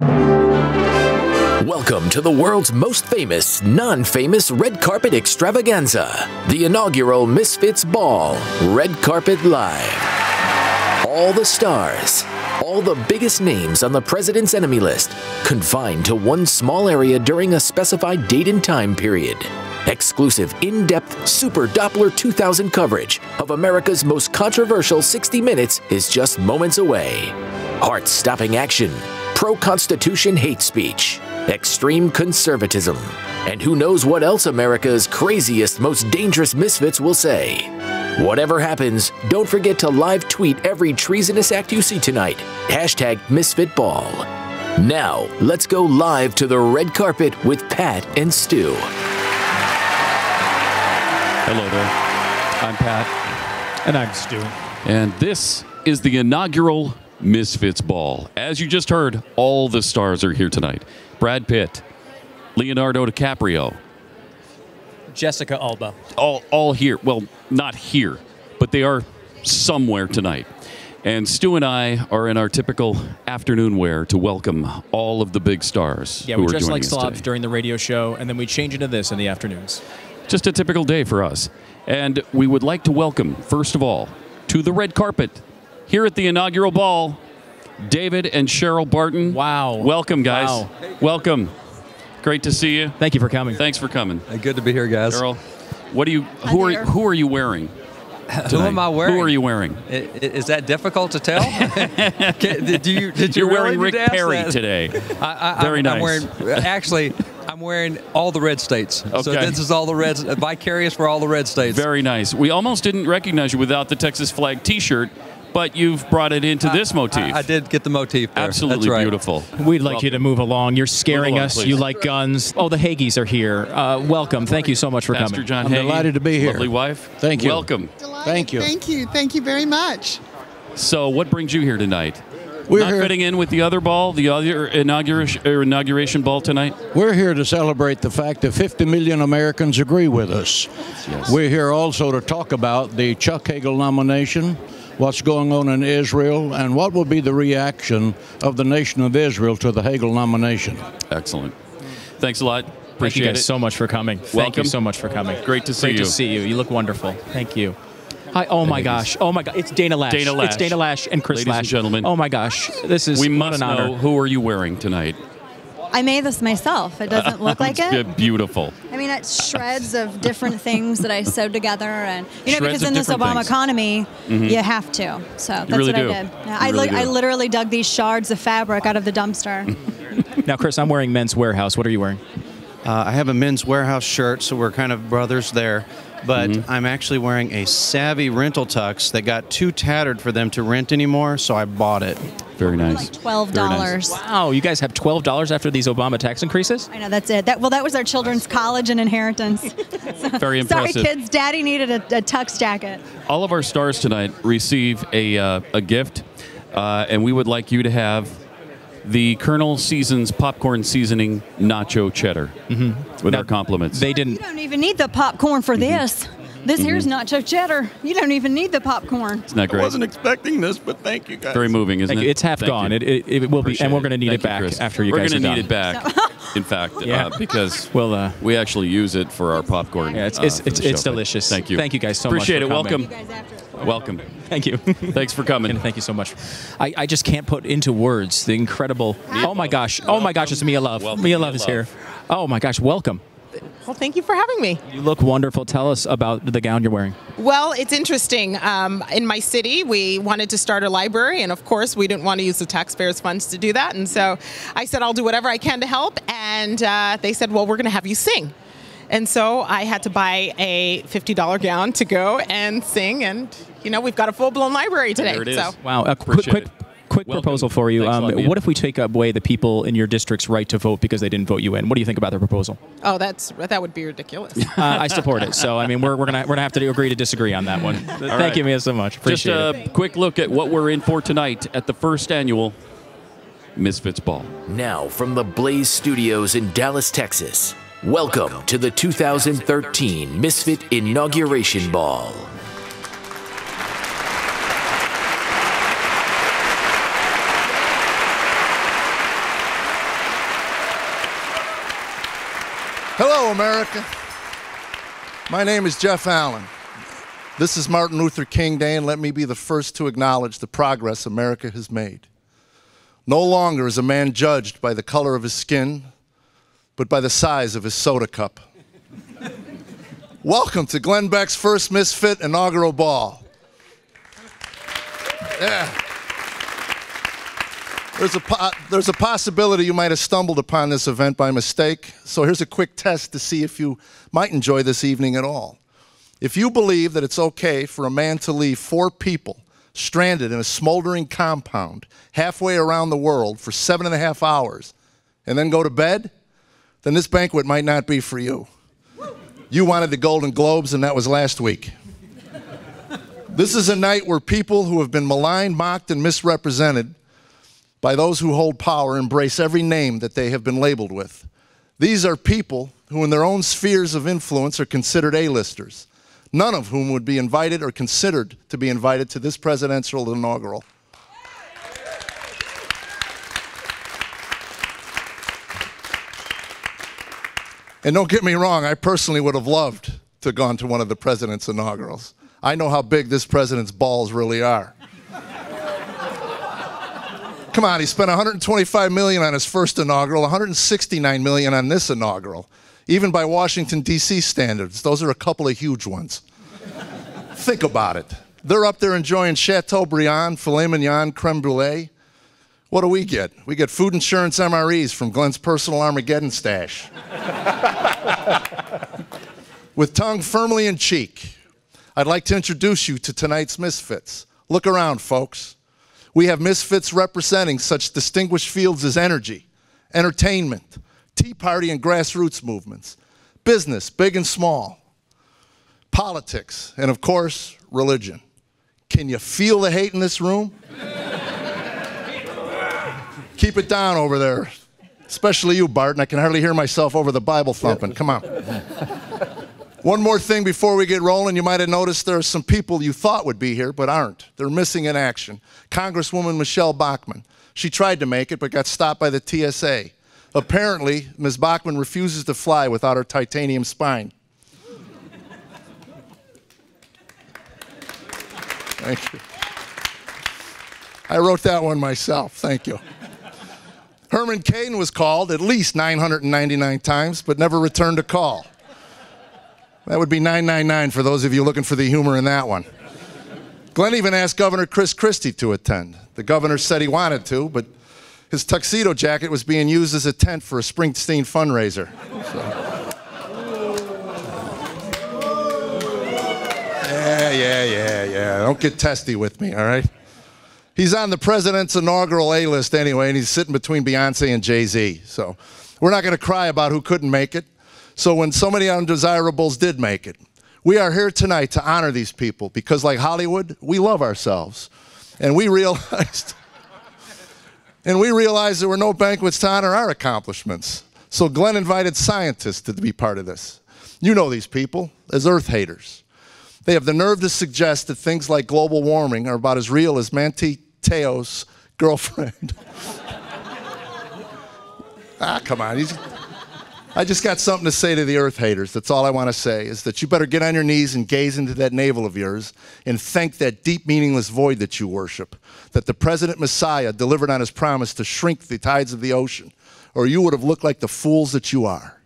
Welcome to the world's most famous, non-famous red carpet extravaganza, the Inaugural Misfits Ball, Red Carpet Live. All the stars, all the biggest names on the president's enemy list, confined to one small area during a specified date and time period. Exclusive, in-depth Super Doppler 2000 coverage of America's most controversial 60 Minutes is just moments away. Heart-stopping action, pro-Constitution hate speech, extreme conservatism, and who knows what else America's craziest, most dangerous misfits will say. Whatever happens, don't forget to live tweet every treasonous act you see tonight. #MisfitBall. Now, let's go live to the red carpet with Pat and Stu. Hello there. I'm Pat. And I'm Stu. And this is the Inaugural Misfits Ball. As you just heard, all the stars are here tonight. Brad Pitt, Leonardo DiCaprio. Jessica Alba. All here. Well, not here, but they are somewhere tonight. And Stu and I are in our typical afternoon wear to welcome all of the big stars. Yeah, we dress like slobs during the radio show, and then we change into this in the afternoons. Just a typical day for us. And we would like to welcome, first of all, to the red carpet, here at the Inaugural Ball, David and Cheryl Barton. Wow. Welcome, guys. Wow. Welcome. Great to see you. Thank you for coming. Thanks for coming. Hey, good to be here, guys. Cheryl, who are you wearing tonight? Who am I wearing? Who are you wearing? Is that difficult to tell? Did you You're really wearing need Rick to ask Perry that? today. Very nice. I'm wearing all the red states. Okay. So this is all the reds, vicarious for all the red states. Very nice. We almost didn't recognize you without the Texas flag T-shirt, but you've brought it into this motif. I did get the motif there. Absolutely That's right. beautiful. We'd like you to move along. You're scaring along, us. please. You like guns. Oh, the Hagees are here. Welcome. Thank you so much for Pastor coming. John I'm Hagee, delighted to be here. Lovely wife. Thank you. Welcome. Thank you. Thank you. Thank you very much. So what brings you here tonight? We're Not here, fitting in with the other ball, the other inauguration ball tonight? we're here to celebrate the fact that 50 million Americans agree with us. Yes. We're here also to talk about the Chuck Hagel nomination, what's going on in Israel, and what will be the reaction of the nation of Israel to the Hagel nomination. Excellent. Thanks a lot. Thank Appreciate you guys it. so much for coming. Thank Welcome. you so much for coming. Great to see Great you. to see you. You look wonderful. Thank you. Hi. Oh my gosh. Oh my God. It's Dana Lash. Dana Lash. It's Dana Lash and Chris Ladies Lash. and gentlemen. Oh my gosh. This is We what must an honor. know, who are you wearing tonight? I made this myself. It doesn't look like It's it. beautiful. I mean, it's shreds of different things that I sewed together, and Shreds because of in this different Obama things. economy, you have to. So that's really what do. I did. Yeah, You really I do. literally dug these shards of fabric out of the dumpster. Now, Chris, I'm wearing Men's Warehouse. What are you wearing? I have a Men's Warehouse shirt, so we're kind of brothers there. But I'm actually wearing a Savvy rental tux that got too tattered for them to rent anymore, so I bought it. Very nice. Like $12. Wow, you guys have $12 after these Obama tax increases? I know, that's it. That was our children's college and inheritance. Very Sorry, impressive. kids. Daddy needed a tux jacket. All of our stars tonight receive a gift, and we would like you to have the Colonel Seasons popcorn seasoning nacho cheddar with Now, our compliments. They You didn't. don't even need the popcorn for this. This here's nacho cheddar. You don't even need the popcorn. Isn't that great? expecting this, but thank you, guys. Very moving, isn't Thank it? you. It's half Thank gone. you. It will be, Appreciate and we're going to need Thank it you, back Chris. after you We're guys gonna are need done. it back, in fact, Yeah. because Well, we actually use it for our popcorn. yeah, for the show. it's delicious. Thank you. Thank you guys so Appreciate much. it. For coming. Welcome. Welcome. Thank you. Thanks for coming. And thank you so much. I just can't put into words the incredible. Oh my gosh. Oh my gosh. It's Mia Love. Welcome, Mia Mia Love is Love. here. Oh my gosh. Welcome. Well, thank you for having me. You look wonderful. Tell us about the gown you're wearing. Well, it's interesting. In my city, we wanted to start a library, and of course, we didn't want to use the taxpayers' funds to do that. And so I said, I'll do whatever I can to help. And they said, well, we're going to have you sing. And so I had to buy a $50 gown to go and sing. And, you know, we've got a full-blown library today. There it is. So. Wow. Appreciate it. Quick Welcome. proposal for you. Thanks a lot, Mia. What if we take away the people in your district's right to vote because they didn't vote you in? What do you think about the proposal? Oh, that would be ridiculous. I support it. So I mean, we're gonna have to agree to disagree on that one. Thank right. you, Mia, so much. Just Appreciate a it. quick look at what we're in for tonight at the first annual Misfits Ball. Now from the Blaze Studios in Dallas, Texas, welcome to the 2013 Misfit Inauguration Ball. Hello, America. My name is Jeff Allen. This is Martin Luther King Day, and let me be the first to acknowledge the progress America has made. No longer is a man judged by the color of his skin, but by the size of his soda cup. Welcome to Glenn Beck's first Misfit Inaugural Ball. Yeah. There's a possibility you might have stumbled upon this event by mistake, so here's a quick test to see if you might enjoy this evening at all. If you believe that it's okay for a man to leave 4 people stranded in a smoldering compound halfway around the world for 7.5 hours and then go to bed, then this banquet might not be for you. You wanted the Golden Globes, and that was last week. This is a night where people who have been maligned, mocked, and misrepresented by those who hold power embrace every name that they have been labeled with. These are people who in their own spheres of influence are considered A-listers, none of whom would be invited or considered to be invited to this presidential inaugural. And don't get me wrong, I personally would have loved to have gone to one of the president's inaugurals. I know how big this president's balls really are. Come on, he spent $125 million on his first inaugural, $169 million on this inaugural. Even by Washington, D.C. standards, those are a couple of huge ones. Think about it. They're up there enjoying Chateaubriand, filet mignon, creme brulee. What do we get? We get food insurance MREs from Glenn's personal Armageddon stash. With tongue firmly in cheek, I'd like to introduce you to tonight's Misfits. Look around, folks. We have Misfits representing such distinguished fields as energy, entertainment, Tea Party and grassroots movements, business, big and small, politics, and of course, religion. Can you feel the hate in this room? Keep it down over there, especially you, Barton. I can hardly hear myself over the Bible thumping. Come on. One more thing before we get rolling. You might have noticed there are some people you thought would be here but aren't. They're missing in action. Congresswoman Michelle Bachmann. She tried to make it but got stopped by the TSA. Apparently, Ms. Bachmann refuses to fly without her titanium spine. Thank you. I wrote that one myself. Thank you. Herman Cain was called at least 999 times, but never returned a call. That would be 999 for those of you looking for the humor in that one. Glenn even asked Governor Chris Christie to attend. The governor said he wanted to, but his tuxedo jacket was being used as a tent for a Springsteen fundraiser. So. Yeah. Don't get testy with me, all right? He's on the president's inaugural A-list anyway, and he's sitting between Beyonce and Jay-Z. So we're not going to cry about who couldn't make it. So when so many undesirables did make it, we are here tonight to honor these people because like Hollywood, we love ourselves. And we realized there were no banquets to honor our accomplishments. So Glenn invited scientists to be part of this. You know these people as Earth haters. They have the nerve to suggest that things like global warming are about as real as Manti Te'o's girlfriend. Come on. I just got something to say to the Earth haters. That's all I want to say, is that you better get on your knees and gaze into that navel of yours and thank that deep, meaningless void that you worship, that the President Messiah delivered on his promise to shrink the tides of the ocean, or you would have looked like the fools that you are.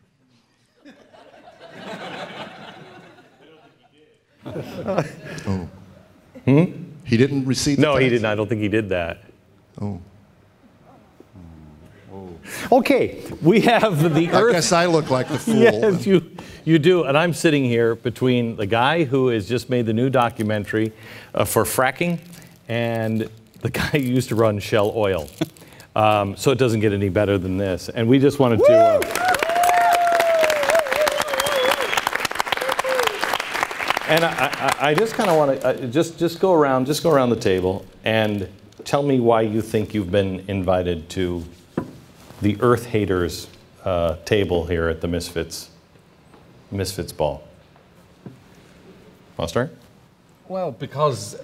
Oh. He didn't receive the No, text? he didn't. I don't think he did that. Oh. Okay, we have the Earth. I guess I look like the fool. Yes, you do. And I'm sitting here between the guy who has just made the new documentary for fracking and the guy who used to run Shell Oil. So it doesn't get any better than this. And we just wanted to... And I just kind of want to just go around the table and tell me why you think you've been invited to the Earth Haters table here at the Misfits Ball. Want to start? Well, because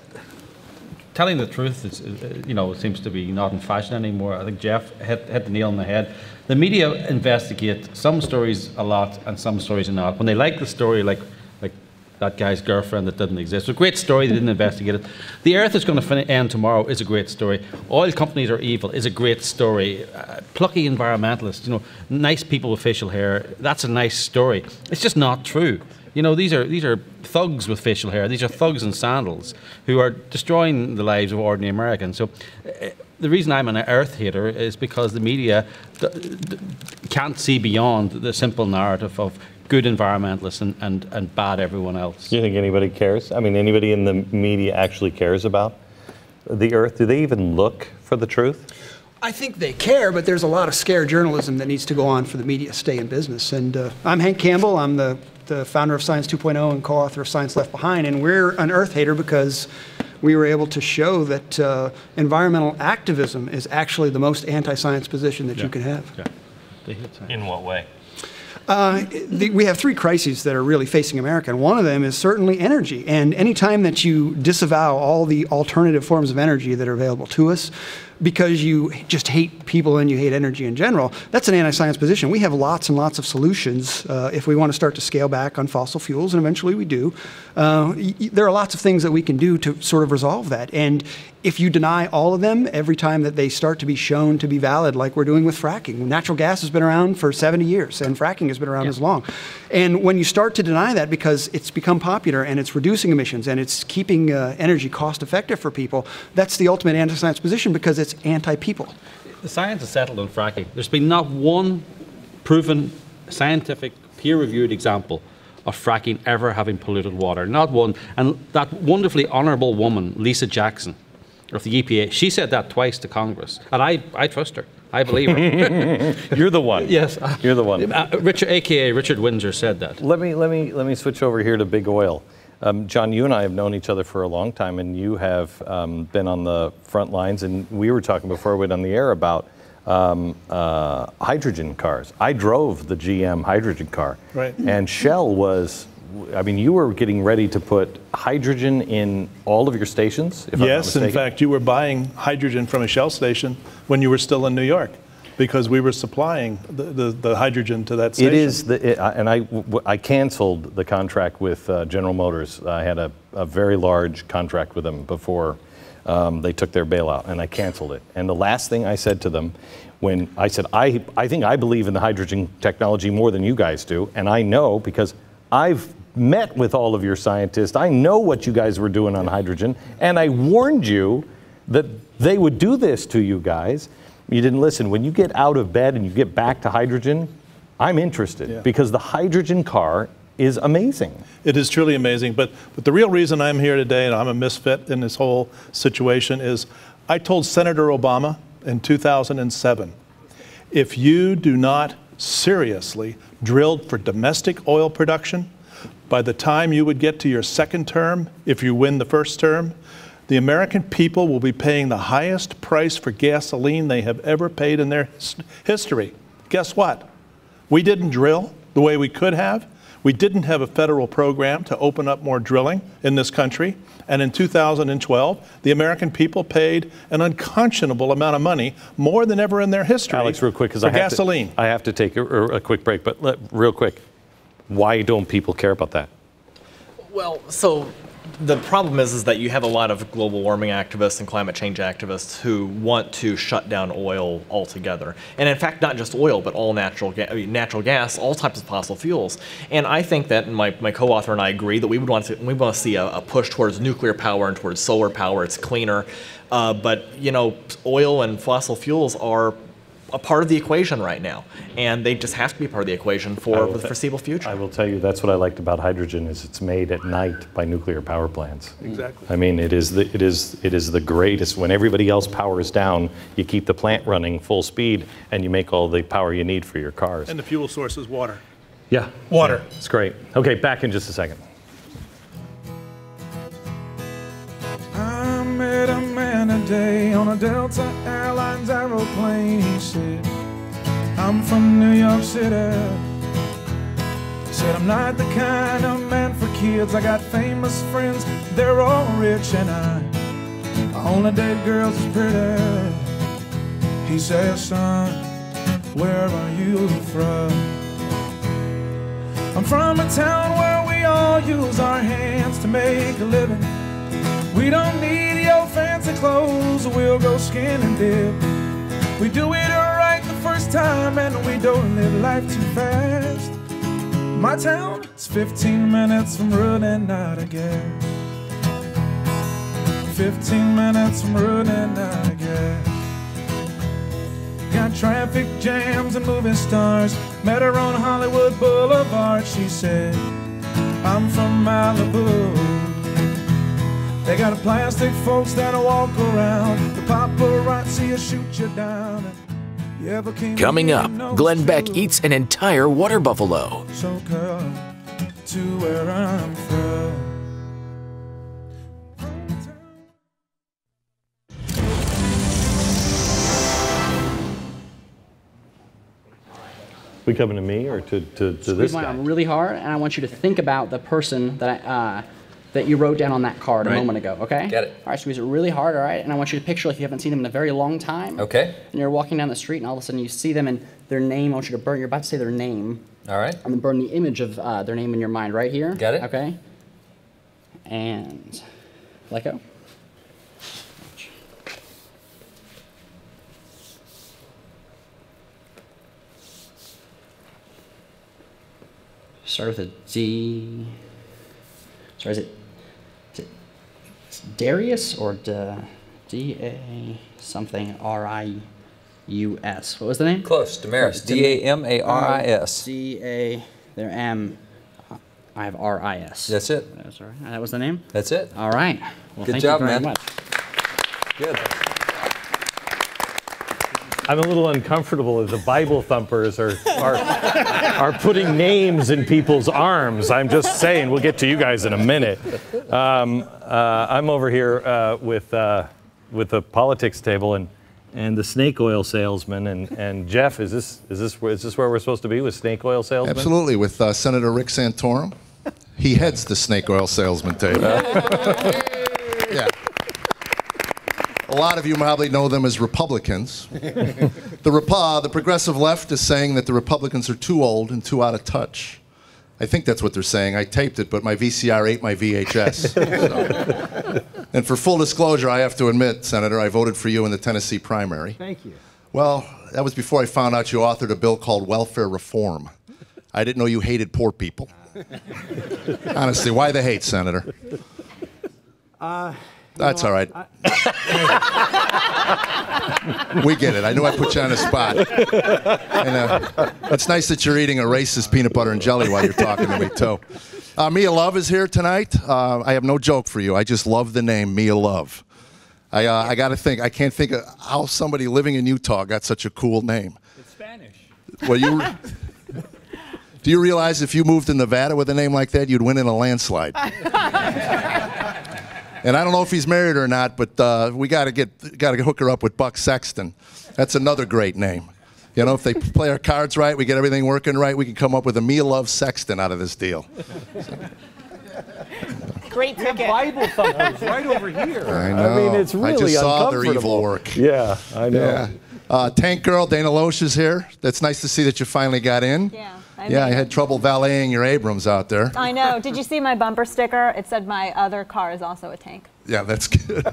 telling the truth is, you know, seems to be not in fashion anymore. I think Jeff hit the nail on the head. The media investigate some stories a lot and some stories are not. When they like the story, like that guy's girlfriend that didn't exist, it's a great story, they didn't investigate it. The Earth is going to end tomorrow is a great story. Oil companies are evil is a great story. Plucky environmentalists, you know, nice people with facial hair, that's a nice story. It's just not true. You know, these are thugs with facial hair. These are thugs in sandals who are destroying the lives of ordinary Americans. So the reason I'm an Earth hater is because the media can't see beyond the simple narrative of good environmentalists and bad everyone else. Do you think anybody cares? I mean, anybody in the media actually cares about the Earth? Do they even look for the truth? I think they care, but there's a lot of scare journalism that needs to go on for the media to stay in business. And I'm Hank Campbell. I'm the founder of Science 2.0 and co-author of Science Left Behind. And we're an Earth hater because we were able to show that environmental activism is actually the most anti-science position that you can have. Yeah. In what way? We have three crises that are really facing America, and one of them is certainly energy. And anytime that you disavow all the alternative forms of energy that are available to us because you just hate people and you hate energy in general, that's an anti-science position. We have lots and lots of solutions if we want to start to scale back on fossil fuels, and eventually we do. There are lots of things that we can do to sort of resolve that. And if you deny all of them every time that they start to be shown to be valid, like we're doing with fracking. Natural gas has been around for 70 years, and fracking has been around as long. And when you start to deny that because it's become popular and it's reducing emissions and it's keeping energy cost effective for people, that's the ultimate anti-science position because it's anti-people. The science is settled on fracking. There's been not one proven scientific peer-reviewed example of fracking ever having polluted water. Not one. And that wonderfully honorable woman, Lisa Jackson, of the EPA, she said that twice to Congress. And I trust her. I believe her. You're the one. Yes. You're the one. Richard, AKA Richard Windsor, said that. Let me switch over here to big oil. John, you and I have known each other for a long time, and you have been on the front lines. And we were talking before we went on the air about hydrogen cars. I drove the GM hydrogen car, right? And Shell was. I mean, you were getting ready to put hydrogen in all of your stations, if I'm not mistaken. In fact, you were buying hydrogen from a Shell station when you were still in New York, because we were supplying the hydrogen to that station. It is, and I canceled the contract with General Motors. I had a very large contract with them before they took their bailout, and I canceled it. And the last thing I said to them, when I said, I think I believe in the hydrogen technology more than you guys do, and I know because I've met with all of your scientists. I know what you guys were doing on hydrogen, and I warned you that they would do this to you guys. You didn't listen. When you get out of bed and you get back to hydrogen, I'm interested because the hydrogen car is amazing. It is truly amazing, but the real reason I'm here today, and I'm a misfit in this whole situation, is I told Senator Obama in 2007, if you do not seriously drill for domestic oil production, by the time you would get to your second term, if you win the first term, the American people will be paying the highest price for gasoline they have ever paid in their history. Guess what? We didn't drill the way we could have. We didn't have a federal program to open up more drilling in this country. And in 2012, the American people paid an unconscionable amount of money, more than ever in their history, Alex, real quick, for gasoline. I have to take a quick break, but real quick, why don't people care about that? Well, so the problem is that you have a lot of global warming activists and climate change activists who want to shut down oil altogether. And in fact, not just oil, but all natural gas, all types of fossil fuels. And I think that, and my co-author and I agree, that we want to see a push towards nuclear power and towards solar power. It's cleaner. But, you know, oil and fossil fuels are a part of the equation right now, and they just have to be part of the equation for the foreseeable future. I will tell you, that's what I liked about hydrogen, is it's made at night by nuclear power plants. Exactly. I mean, it is the greatest. When everybody else powers down, you keep the plant running full speed, and you make all the power you need for your cars. And the fuel source is water. Yeah. Water. Yeah, it's great. Okay, back in just a second. I met a man today on a Delta Airlines aeroplane. He said, I'm from New York City. He said, I'm not the kind of man for kids. I got famous friends, they're all rich, and I only dead girls is pretty. He says, son, where are you from? I'm from a town where we all use our hands to make a living. We don't need your fancy clothes, we'll go skin and dip. We do it right the first time and we don't live life too fast. My town is 15 minutes from running out of gas. 15 minutes from running out of gas. Got traffic jams and movie stars. Met her on Hollywood Boulevard. She said, I'm from Malibu. They got plastic folks that'll walk around. The paparazzi will shoot you down. You ever came Coming up, Glenn Beck eats an entire water buffalo. So come to where I'm from. We coming to me or to this Squeeze my guy? arm really hard, and I want you to think about the person that that you wrote down on that card a moment ago, okay? Get it. All right, squeeze it really hard, all right? And I want you to picture like you haven't seen them in a very long time. Okay. And you're walking down the street, and all of a sudden you see them and their name, I want you to burn, you're about to say their name. All right. And then burn the image of their name in your mind right here. Get it. Okay. And let go. Start with a D. Sorry, is it Darius or D-A something R-I-U-S? What was the name? Close. Damaris. D-A-M-A-R-I-S. D-A, there M. I have R-I-S. That's it. That's all right. That was the name? That's it. All right. Well, Good thank job, you very man. much. Good. I'm a little uncomfortable as the Bible thumpers are putting names in people's arms. I'm just saying, we'll get to you guys in a minute. I'm over here with the politics table and the snake oil salesman and Jeff. Is this where we're supposed to be with snake oil salesman? Absolutely, with Senator Rick Santorum. He heads the snake oil salesman table. Yeah. A lot of you probably know them as Republicans. The progressive left is saying that the Republicans are too old and too out of touch. I think that's what they're saying. I taped it, but my VCR ate my VHS. So. And for full disclosure, I have to admit, Senator, I voted for you in the Tennessee primary. Thank you. Well, that was before I found out you authored a bill called welfare reform. I didn't know you hated poor people. Honestly, why the hate, Senator? That's all right. We get it. I knew I put you on the spot. And it's nice that you're eating a racist peanut butter and jelly while you're talking to me, too. Mia Love is here tonight. I have no joke for you. I just love the name Mia Love. I got to think. I can't think of how somebody living in Utah got such a cool name. It's Spanish. Well, do you realize if you moved to Nevada with a name like that, you'd win in a landslide? And I don't know if he's married or not, but we got to hook her up with Buck Sexton. That's another great name. You know, if they play our cards right, we get everything working right, we can come up with a Mia Love Sexton out of this deal. Great ticket. Bible thumpers right over here. I know. I mean, it's really I just saw their uncomfortable. evil work. Yeah, I know. Yeah. Tank Girl, Dana Loesch is here. That's nice to see that you finally got in. Yeah. I had trouble valeting your Abrams out there. I know. Did you see my bumper sticker? It said my other car is also a tank. Yeah, that's good.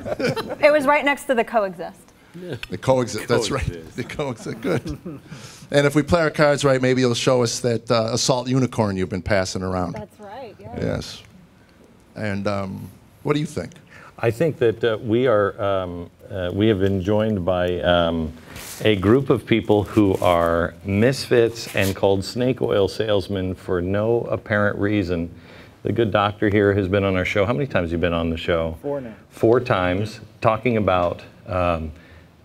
It was right next to the coexist. The coexist, that's right. The coexist, good. And if we play our cards right, maybe you'll show us that assault unicorn you've been passing around. That's right, yeah. Yes. And what do you think? I think that we have been joined by a group of people who are misfits and called snake oil salesmen for no apparent reason. The good doctor here has been on our show. How many times have you been on the show? 4 now. 4 times, talking about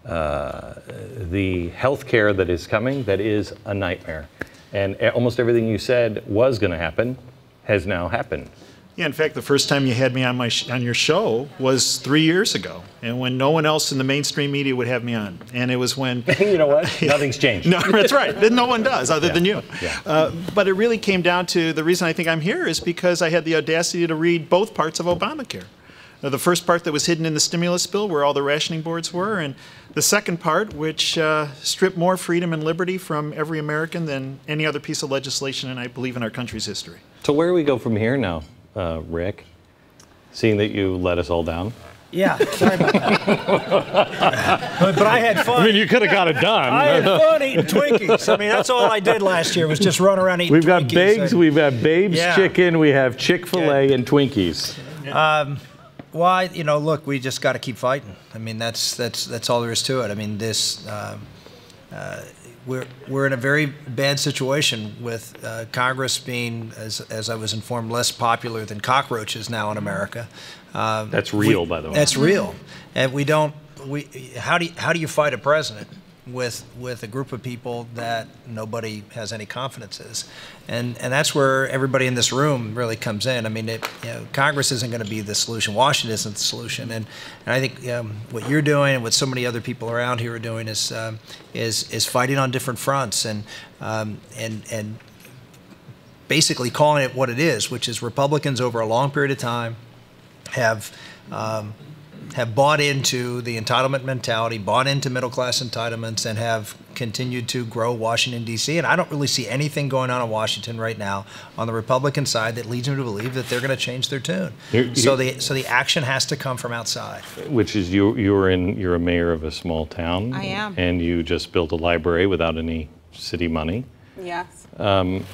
the health care that is coming that is a nightmare. And almost everything you said was going to happen has now happened. Yeah, in fact, the first time you had me on your show was 3 years ago, and when no one else in the mainstream media would have me on, and it was when you know what, nothing's changed. No, that's right. No one does, other than you. Yeah. But it really came down to the reason I think I'm here is because I had the audacity to read both parts of Obamacare. The first part that was hidden in the stimulus bill, where all the rationing boards were, and the second part, which stripped more freedom and liberty from every American than any other piece of legislation, and I believe, in our country's history. So where do we go from here now, Rick? Seeing that you let us all down. Yeah, sorry about that. but I had fun. I mean, you could have got it done. I had fun eating Twinkies. I mean, that's all I did last year was just run around eating We've Twinkies. got Beggs, we've got Babe's Yeah. Chicken, we have Chick-fil-A and Twinkies. Well, you know, look, we just got to keep fighting. I mean, that's all there is to it. I mean, we're in a very bad situation with Congress being, as I was informed, less popular than cockroaches now in America. That's real, by the way. That's real, and we don't. How do you fight a president with a group of people that nobody has any confidence in? And that's where everybody in this room really comes in. I mean, Congress isn't going to be the solution. Washington isn't the solution. And I think what you're doing and what so many other people around here are doing is fighting on different fronts and basically calling it what it is, which is Republicans over a long period of time have bought into the entitlement mentality, bought into middle-class entitlements, and have continued to grow Washington, D.C. And I don't really see anything going on in Washington right now on the Republican side that leads me to believe that they're going to change their tune. So the action has to come from outside. Which is you're a mayor of a small town. I am. And you just built a library without any city money. Yes. And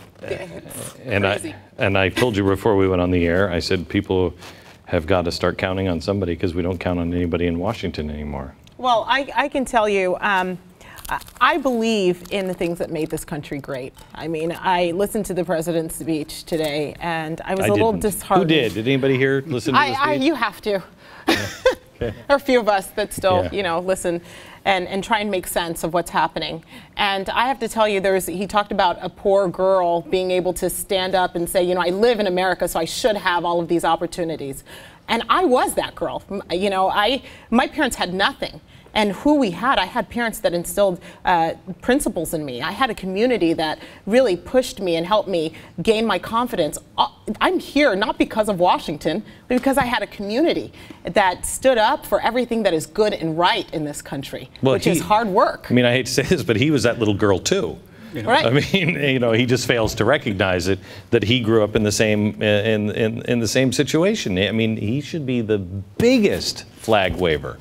I told you before we went on the air, I said people have got to start counting on somebody because we don't count on anybody in Washington anymore. Well, I can tell you, I believe in the things that made this country great. I mean, I listened to the president's speech today, and I was a little disheartened. Who did? Did anybody here listen to the speech? You have to. Okay. There are a few of us that still, listen and try and make sense of what's happening. And I have to tell you, he talked about a poor girl being able to stand up and say, I live in America, so I should have all of these opportunities. And I was that girl. My parents had nothing. And I had parents that instilled principles in me. I had a community that really pushed me and helped me gain my confidence. I'm here not because of Washington, but because I had a community that stood up for everything that is good and right in this country, which is hard work. I mean, I hate to say this, but he was that little girl too. Right. I mean, he just fails to recognize it, that he grew up in the same in the same situation. I mean, he should be the biggest flag waver.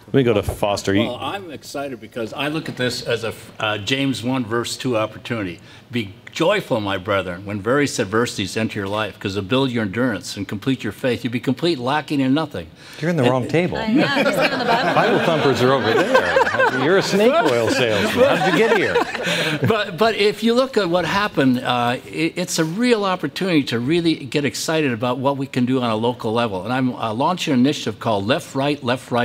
Let me go to Foster. Well, I'm excited because I look at this as a James 1 verse 2 opportunity. Be joyful, my brethren, when various adversities enter your life, because to build your endurance and complete your faith, you'll be complete, lacking in nothing. You're in the wrong table. I know, just on the Bible. Bible thumpers are over there. You're a snake oil salesman. How did you get here? But if you look at what happened, it's a real opportunity to really get excited about what we can do on a local level. And I'm launching an initiative called Left, Right,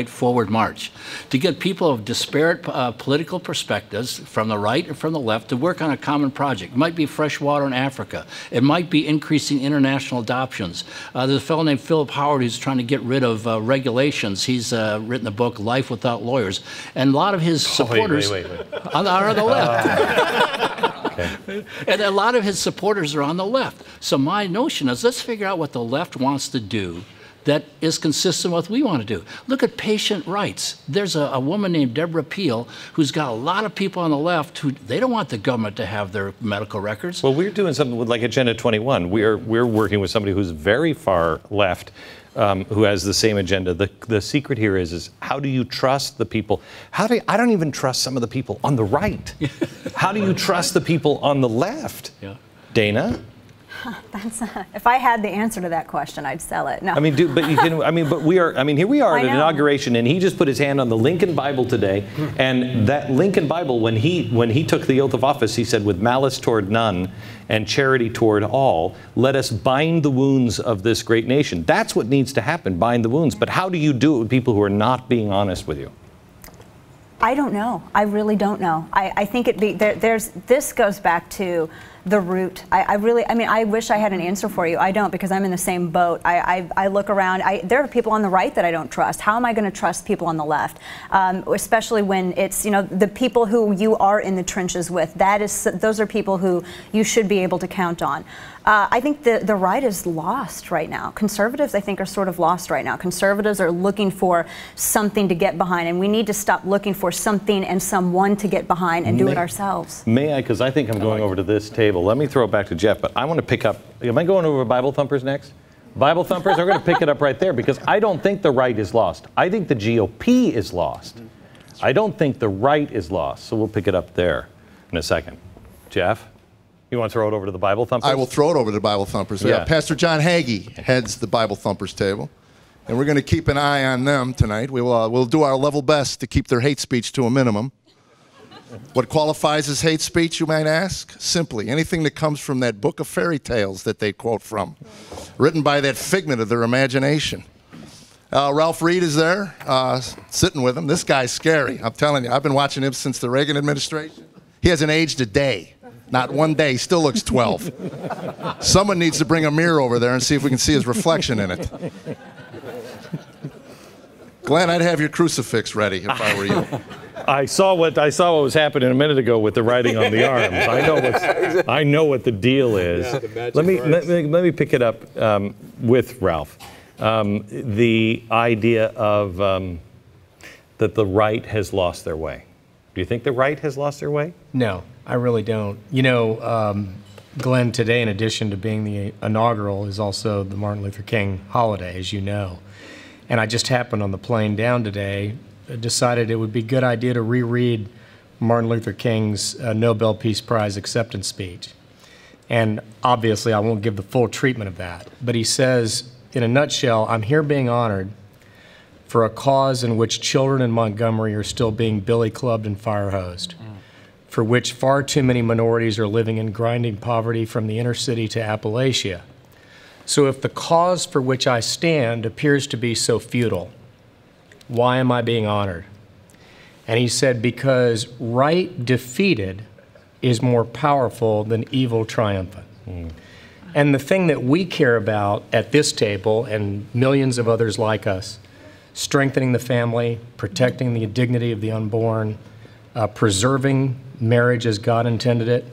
Forward March to get people of disparate political perspectives from the right and from the left to work on a common project. It might be fresh water in Africa. It might be increasing international adoptions. There's a fellow named Philip Howard who's trying to get rid of regulations. He's written a book, Life Without Lawyers. And a lot of his supporters are on the left. Okay. And a lot of his supporters are on the left. So my notion is let's figure out what the left wants to do that is consistent with what we want to do. Look at patient rights. There's a woman named Deborah Peel who's got a lot of people on the left who they don't want the government to have their medical records. Well, we're doing something with like Agenda 21. We're working with somebody who's very far left, who has the same agenda. The secret here is how do you trust the people? I don't even trust some of the people on the right. How do you trust the people on the left? Yeah. Dana? If I had the answer to that question, I'd sell it. No. I mean, but you can. I mean, but we are. I mean, here we are at an inauguration, and he just put his hand on the Lincoln Bible today, and that Lincoln Bible, when he took the oath of office, he said, "With malice toward none, and charity toward all, let us bind the wounds of this great nation." That's what needs to happen: bind the wounds. But how do you do it with people who are not being honest with you? I don't know. I really don't know. I think this goes back to the root. I mean, I wish I had an answer for you. I don't, because I'm in the same boat. I look around. There are people on the right that I don't trust. How am I going to trust people on the left? Especially when it's, you know, the people who you are in the trenches with. Those are people who you should be able to count on. I think the right is lost right now. Conservatives, I think, are sort of lost right now. Conservatives are looking for something to get behind, and we need to stop looking for something and someone to get behind and do it ourselves. May I? Because I think I'm going over to this table. Let me throw it back to Jeff, but I want to pick up. Am I going over Bible thumpers next? Bible thumpers, I'm going to pick it up right there, because I don't think the right is lost. I think the GOP is lost. I don't think the right is lost. So we'll pick it up there in a second. Jeff? You want to throw it over to the Bible Thumpers? I will throw it over to the Bible Thumpers. Yeah. Pastor John Hagee heads the Bible Thumpers table, and we're going to keep an eye on them tonight. We'll do our level best to keep their hate speech to a minimum. What qualifies as hate speech, you might ask? Simply, anything that comes from that book of fairy tales that they quote from, written by that figment of their imagination. Ralph Reed is there, sitting with him. This guy's scary, I'm telling you. I've been watching him since the Reagan administration. He hasn't aged a day. Not one day. He still looks 12. Someone needs to bring a mirror over there and see if we can see his reflection in it. Glenn, I'd have your crucifix ready if I were you. I saw what was happening a minute ago with the writing on the arms. I know what the deal is. Yeah, let me pick it up with Ralph. The idea of that the right has lost their way. Do you think the right has lost their way? No, I really don't. You know, Glenn, today, in addition to being the inaugural, is also the Martin Luther King holiday, as you know. And I just happened on the plane down today, decided it would be a good idea to reread Martin Luther King's Nobel Peace Prize acceptance speech. And obviously, I won't give the full treatment of that. But he says, in a nutshell, I'm here being honored for a cause in which children in Montgomery are still being billy clubbed and fire hosed, for which far too many minorities are living in grinding poverty from the inner city to Appalachia. So if the cause for which I stand appears to be so futile, why am I being honored? And he said, because right defeated is more powerful than evil triumphant. And the thing that we care about at this table, and millions of others like us, strengthening the family, protecting the dignity of the unborn, preserving marriage as God intended it.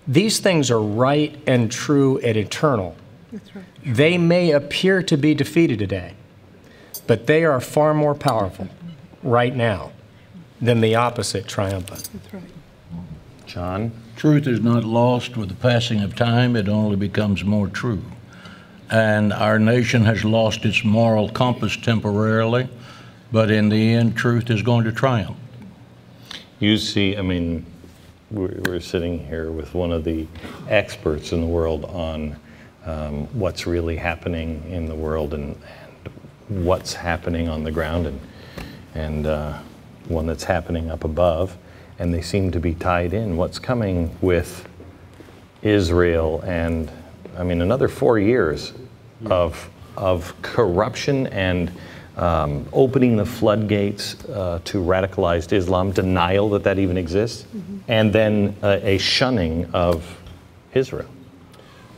These things are right and true and eternal. That's right. They may appear to be defeated today, but they are far more powerful right now than the opposite triumphant. That's right. John? Truth is not lost with the passing of time. It only becomes more true. And our nation has lost its moral compass temporarily, but in the end, truth is going to triumph. You see, I mean, we're sitting here with one of the experts in the world on what's really happening in the world and what's happening on the ground, and one that's happening up above, and they seem to be tied in. What's coming with Israel and, I mean, another 4 years of corruption and opening the floodgates to radicalized Islam, denial that that even exists, and then a shunning of Israel.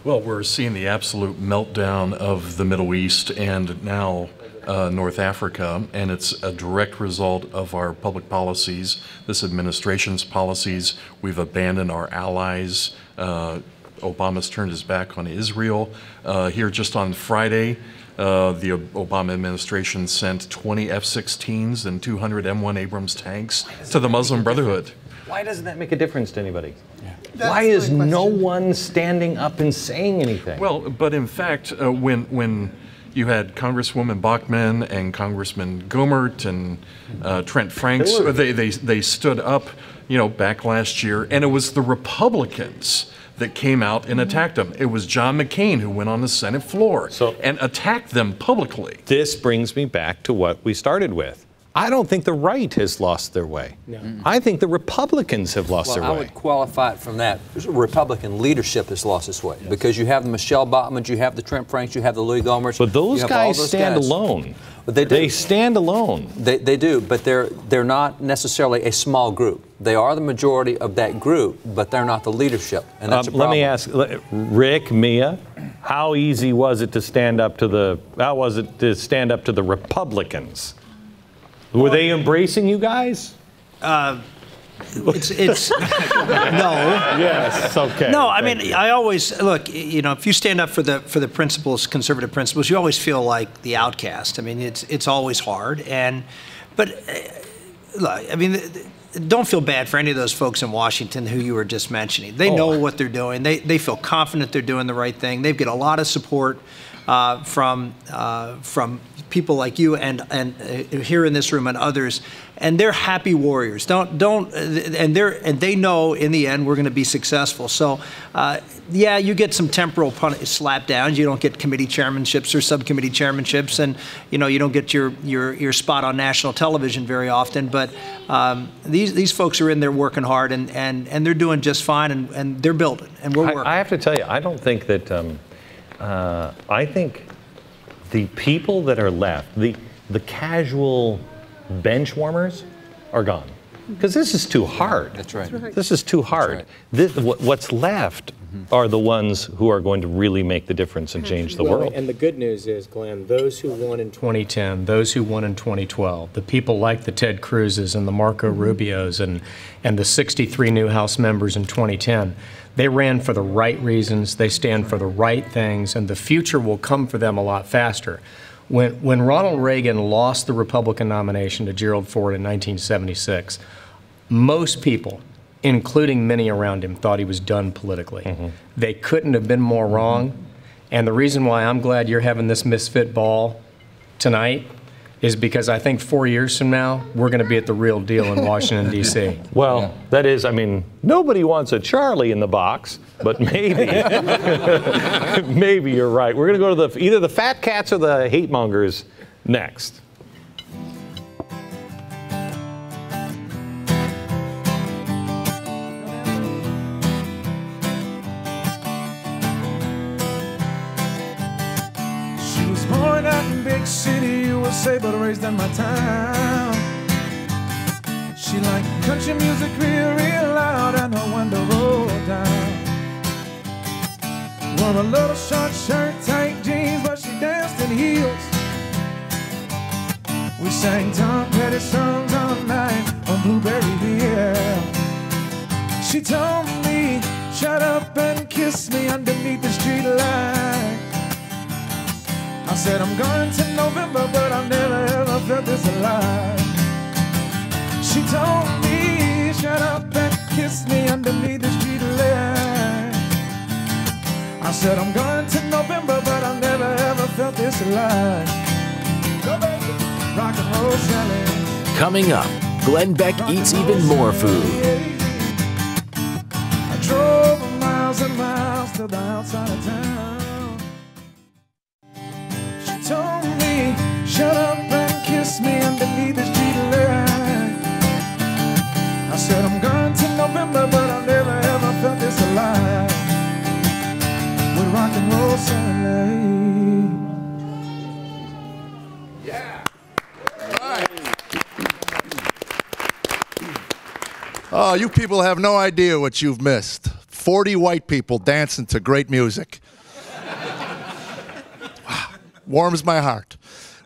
Well, we're seeing the absolute meltdown of the Middle East and now North Africa, and it's a direct result of our public policies, this administration's policies. We've abandoned our allies. Obama's turned his back on Israel. Here just on Friday, the Obama administration sent 20 F-16s and 200 M1 Abrams tanks to the Muslim Brotherhood. Why doesn't that make a difference to anybody? Why is no one standing up and saying anything? Well, but in fact, when you had Congresswoman Bachmann and Congressman Gohmert and Trent Franks, they stood up, you know, back last year, and it was the Republicans that came out and attacked them. It was John McCain who went on the Senate floor and attacked them publicly. This brings me back to what we started with. I don't think the right has lost their way. No. I think the Republicans have lost Well, their I way. would qualify it from that. Republican leadership has lost its way because you have the Michelle Bachmans, you have the Trent Franks, you have the Louis Gohmerts. But those you have all guys stand alone. But they do. They stand alone. They do, but they're not necessarily a small group. They are the majority of that group, but they're not the leadership, and that's a problem. Let me ask, Rick, Mia, how easy was it to stand up to the Republicans? Were they embracing you guys? It's no. Yes. Okay. No, I mean, I always look. You know, if you stand up for the principles, conservative principles, you always feel like the outcast. I mean, it's always hard. But look, I mean, don't feel bad for any of those folks in Washington who you were just mentioning. They know what they're doing. They feel confident they're doing the right thing. They've got a lot of support from people like you and here in this room and others, and they're happy warriors. And they know in the end we're going to be successful. So, yeah, you get some temporal slap downs. You don't get committee chairmanships or subcommittee chairmanships, and you don't get your spot on national television very often. But these folks are in there working hard, and they're doing just fine, and they're building, and we're working. I have to tell you, I don't think that. I think the people that are left, the casual bench warmers, are gone. Because this is too hard. That's right. This is too hard. What's left are the ones who are going to really make the difference and change the world. And the good news is, Glenn, those who won in 2010, those who won in 2012, the people like the Ted Cruzes and the Marco Rubios and the 63 new House members in 2010, they ran for the right reasons, they stand for the right things, and the future will come for them a lot faster. When Ronald Reagan lost the Republican nomination to Gerald Ford in 1976, most people, including many around him, thought he was done politically. They couldn't have been more wrong, and the reason why I'm glad you're having this Misfit Ball tonight is because I think 4 years from now, we're going to be at the real deal in Washington, D.C. Well, that is, I mean, nobody wants a Charlie in the box, but maybe, maybe you're right. We're going to go to either the fat cats or the hate mongers next. Born out in big city, USA, but raised in my town. She liked country music real, real loud, and her window rolled down. Wore a little short shirt, tight jeans, but she danced in heels. We sang Tom Petty songs all night on Blueberry Hill. She told me, shut up and kiss me underneath the street light. I said, I'm going to November, but I've never ever felt this alive. She told me, shut up and kiss me underneath the street light. I said, I'm going to November, but I've never ever felt this alive. Go baby, rock and roll Sally. Coming up, Glenn Beck eats even more food. I drove miles and miles to the outside of town. Told me, shut up and kiss me underneath the street light. I said, I'm going to November, but I've never ever felt this alive. With rock and roll Sally. Yeah. Oh, you people have no idea what you've missed. 40 white people dancing to great music. Warms my heart.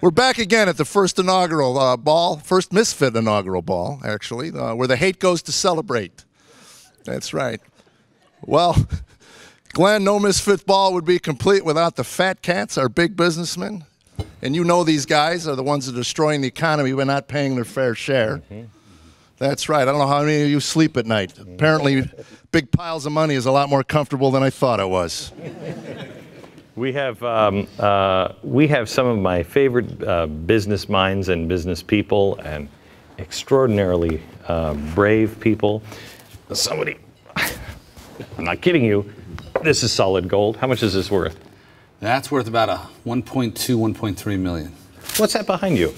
We're back again at the first inaugural ball, first Misfit inaugural ball, actually, where the hate goes to celebrate. That's right. Well, Glenn, no Misfit Ball would be complete without the fat cats, our big businessmen. And you know these guys are the ones that are destroying the economy by not paying their fair share. That's right. I don't know how many of you sleep at night. Apparently, big piles of money is a lot more comfortable than I thought it was. We have some of my favorite business minds and business people and extraordinarily brave people. Somebody, I'm not kidding you, this is solid gold. How much is this worth? That's worth about a 1.2, 1.3 million. What's that behind you?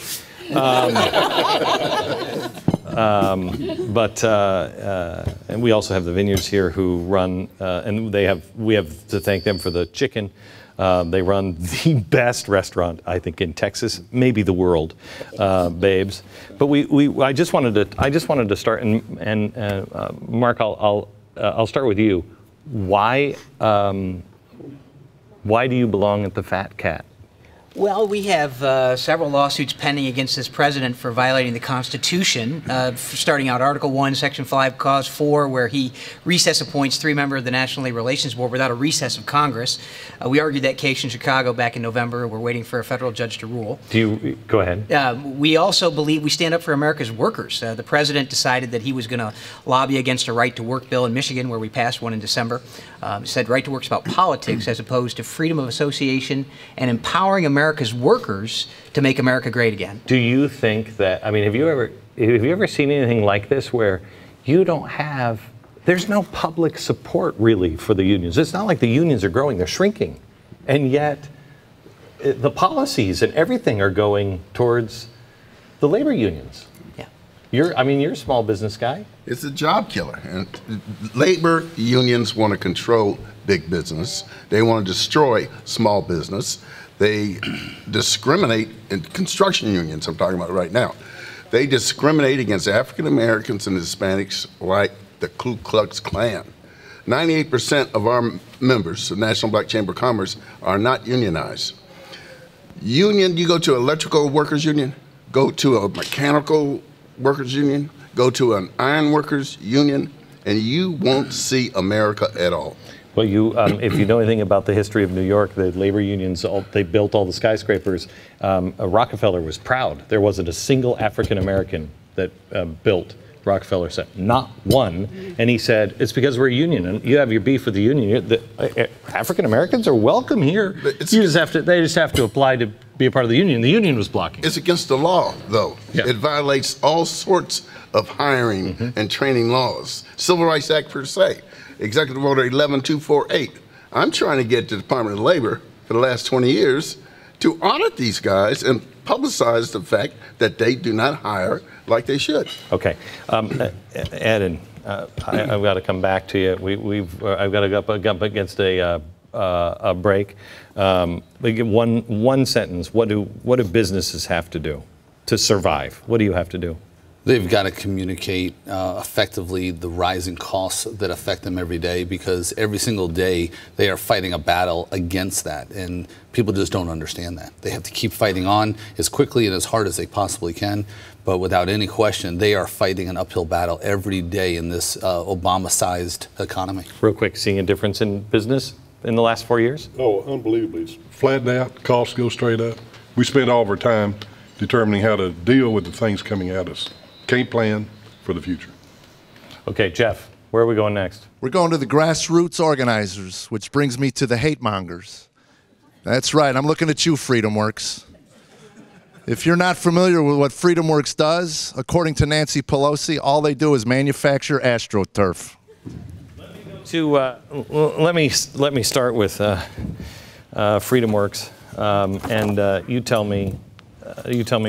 And we also have the vineyards here who run, and we have to thank them for the chicken. They run the best restaurant, I think, in Texas, maybe the world, Babes. But I just wanted to start, and Mark, I'll start with you. Why do you belong at the Fat Cat? Well, we have several lawsuits pending against this president for violating the Constitution, starting out Article 1, Section 5, Clause 4, where he recess appoints 3 members of the National Labor Relations Board without a recess of Congress. We argued that case in Chicago back in November. We're waiting for a federal judge to rule. Go ahead. We also believe we stand up for America's workers. The president decided that he was going to lobby against a right-to-work bill in Michigan, where we passed one in December. Said right to work is about politics as opposed to freedom of association and empowering America's workers to make America great again. Do you think that, I mean, have you ever seen anything like this where there's no public support really for the unions? It's not like the unions are growing, they're shrinking. And yet the policies and everything are going towards the labor unions. Yeah. You're a small business guy. It's a job killer. And labor unions want to control big business. They want to destroy small business. They discriminate in construction unions, I'm talking about right now. They discriminate against African Americans and Hispanics like the Ku Klux Klan. 98% of our members, the National Black Chamber of Commerce, are not unionized. You go to an electrical workers union, go to a mechanical workers union, go to an iron workers union, and you won't see America at all. Well, if you know anything about the history of New York, the labor unions, they built all the skyscrapers. Rockefeller was proud. There wasn't a single African American that built Rockefeller Center, not one. And he said, it's because we're a union, and you have your beef with the union. African Americans are welcome here. They just have to apply to be a part of the union. The union was blocking. It's against the law, though. Yeah. It violates all sorts of hiring and training laws. Civil Rights Act per se. Executive Order 11248. I'm trying to get the Department of Labor for the last 20 years to audit these guys and publicize the fact that they do not hire like they should. Okay. Ed, I've got to come back to you. I've got to go up against a break. One sentence. What do businesses have to do to survive? What do you have to do? They've got to communicate effectively the rising costs that affect them every day, because every single day they are fighting a battle against that, and people just don't understand that. They have to keep fighting on as quickly and as hard as they possibly can, but without any question, they are fighting an uphill battle every day in this Obama-sized economy. Real quick, seeing a difference in business in the last 4 years? Oh, unbelievably. It's flattened out, costs go straight up. We spend all of our time determining how to deal with the things coming at us. Can't plan for the future. Okay, Jeff, where are we going next? We're going to the grassroots organizers, which brings me to the hate mongers. That's right, I'm looking at you, FreedomWorks. If you're not familiar with what FreedomWorks does, according to Nancy Pelosi, all they do is manufacture AstroTurf. Let me start with FreedomWorks, and you tell me.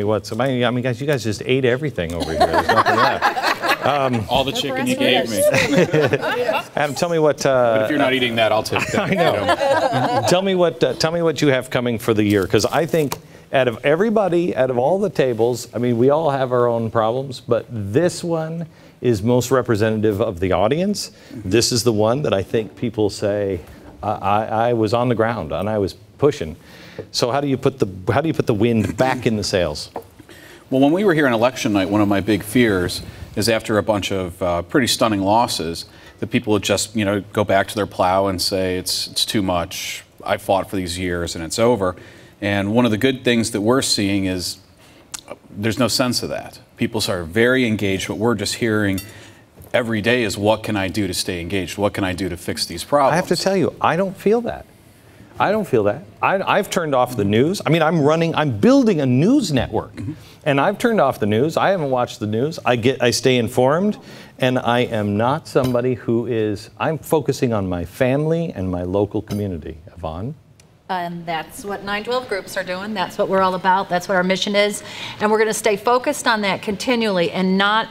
What's. I mean, guys, you guys just ate everything over here. There's nothing left. All the chicken you gave me. Adam, tell me what. But if you're not eating that, I'll take that. I know. Tell me what you have coming for the year, because I think out of everybody, out of all the tables, I mean, we all have our own problems, but this one is most representative of the audience. This is the one that I think people say, I was on the ground and I was pushing. So how do you put the wind back in the sails? Well, when we were here on election night, one of my big fears is after a bunch of pretty stunning losses, that people would just go back to their plow and say it's too much. I fought for these years and it's over. And one of the good things that we're seeing is there's no sense of that. People are very engaged. What we're just hearing every day is, what can I do to stay engaged? What can I do to fix these problems? I have to tell you, I don't feel that. I don't feel that. I've turned off the news. I mean, I'm building a news network, and I've turned off the news. I haven't watched the news. I stay informed, and I am not somebody I'm focusing on my family and my local community. Yvonne? That's what 912 groups are doing. That's what we're all about. That's what our mission is. And we're going to stay focused on that continually and not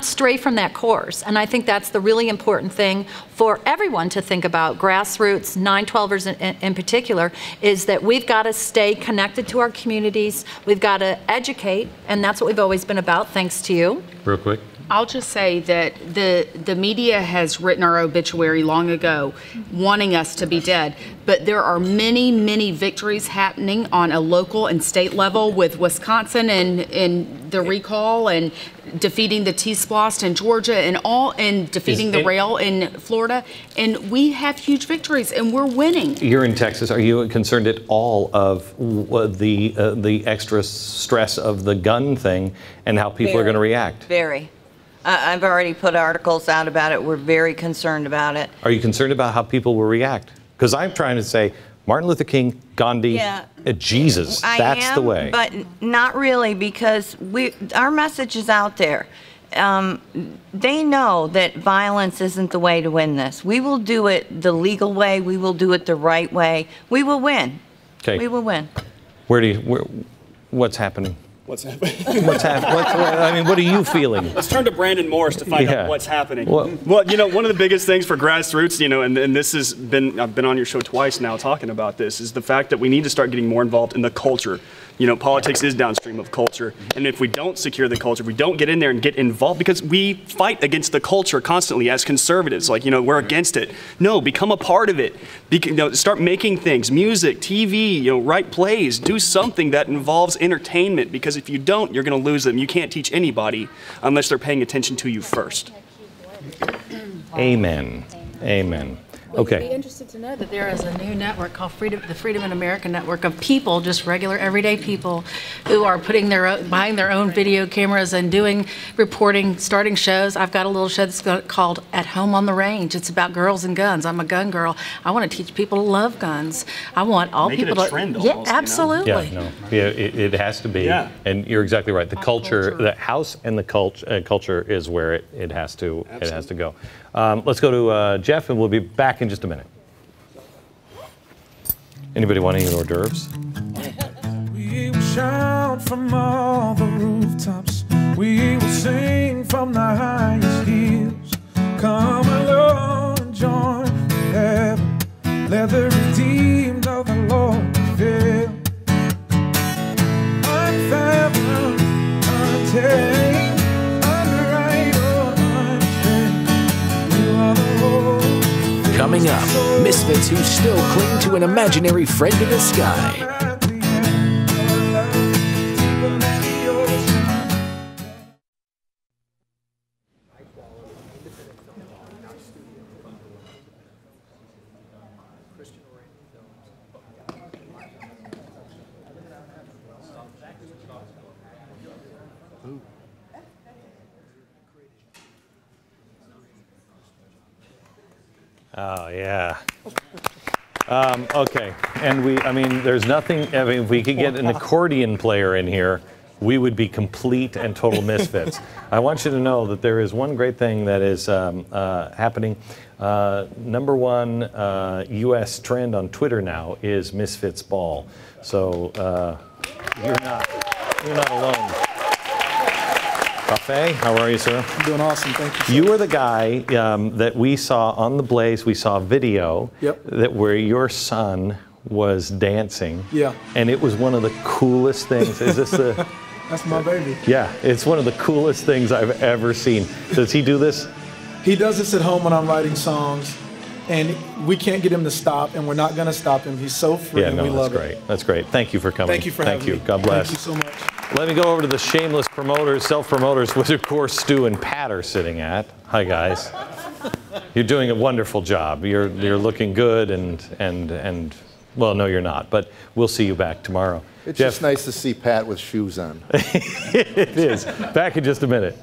stray from that course. And I think that's the really important thing for everyone to think about, grassroots, 912ers in particular, is that we've got to stay connected to our communities. We've got to educate, and that's what we've always been about, thanks to you. Real quick. I'll just say that the media has written our obituary long ago, wanting us to be dead. But there are many, many victories happening on a local and state level with Wisconsin and the recall and defeating the T-Splost in Georgia and defeating the rail in Florida. And we have huge victories and we're winning. You're in Texas. Are you concerned at all of the extra stress of the gun thing and how people are going to react? Very. I've already put articles out about it. We're very concerned about it. Are you concerned about how people will react? Because I'm trying to say Martin Luther King, Gandhi, Jesus, that's the way. But not really, because our message is out there. They know that violence isn't the way to win this. We will do it the legal way. We will do it the right way. We will win. Okay. We will win. What's happening? What's happening? I mean, what are you feeling? Let's turn to Brandon Morris to find out what's happening. Well, you know, one of the biggest things for grassroots, you know, and this has been, I've been on your show twice now talking about this, is the fact that we need to start getting more involved in the culture. You know, politics is downstream of culture. And if we don't secure the culture, if we don't get in there and get involved, because we fight against the culture constantly as conservatives, like, you know, we're against it. No, become a part of it. You know, start making things, music, TV, you know, write plays, do something that involves entertainment, because if you don't, you're going to lose them. You can't teach anybody unless they're paying attention to you first. Amen. Amen. Well, you'd be interested to know that there is a new network called the Freedom in America Network of people, just regular, everyday people, who are buying their own video cameras and doing reporting, starting shows. I've got a little show that's called At Home on the Range. It's about girls and guns. I'm a gun girl. I want to teach people to love guns. I want all people to. Make it a trend almost, yeah, absolutely. You know? Yeah, it has to be. Yeah. And you're exactly right. The culture, the house and the culture is where it has to. Absolutely. It has to go. Let's go to Jeff, and we'll be back in just a minute. Anybody want any hors d'oeuvres? We will shout from all the rooftops. We will sing from the highest hills. Come along and join heaven. Let the redeemed of the Lord prevail. Unfathomed, untamed, unrivaled, unchained. You are the Lord. Coming up, misfits who still cling to an imaginary friend in the sky. Oh, yeah. Okay, and there's nothing, if we could get an accordion player in here, we would be complete and total misfits. I want you to know that there is one great thing that is happening. Number one U.S. trend on Twitter now is Misfits Ball. So you're not alone. Buffet, how are you, sir? I'm doing awesome, thank you, sir. You were the guy that we saw on TheBlaze. We saw a video where your son was dancing. Yeah. And it was one of the coolest things. Is this the... That's my baby. Yeah, it's one of the coolest things I've ever seen. Does he do this? He does this at home when I'm writing songs. And we can't get him to stop, and we're not going to stop him. He's so free, and we love it. That's great. That's great. Thank you for coming. Thank you for having me. God bless. Thank you so much. Let me go over to the shameless promoters, self-promoters, which of course Stu and Pat are sitting at. Hi, guys. You're doing a wonderful job. You're looking good, and well, no, you're not. But we'll see you back tomorrow. It's just nice to see Pat with shoes on. It is. Back in just a minute.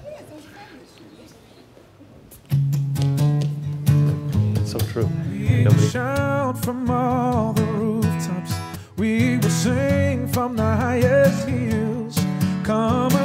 It's so true. We will shout from all the rooftops. We will sing from the highest hills. Come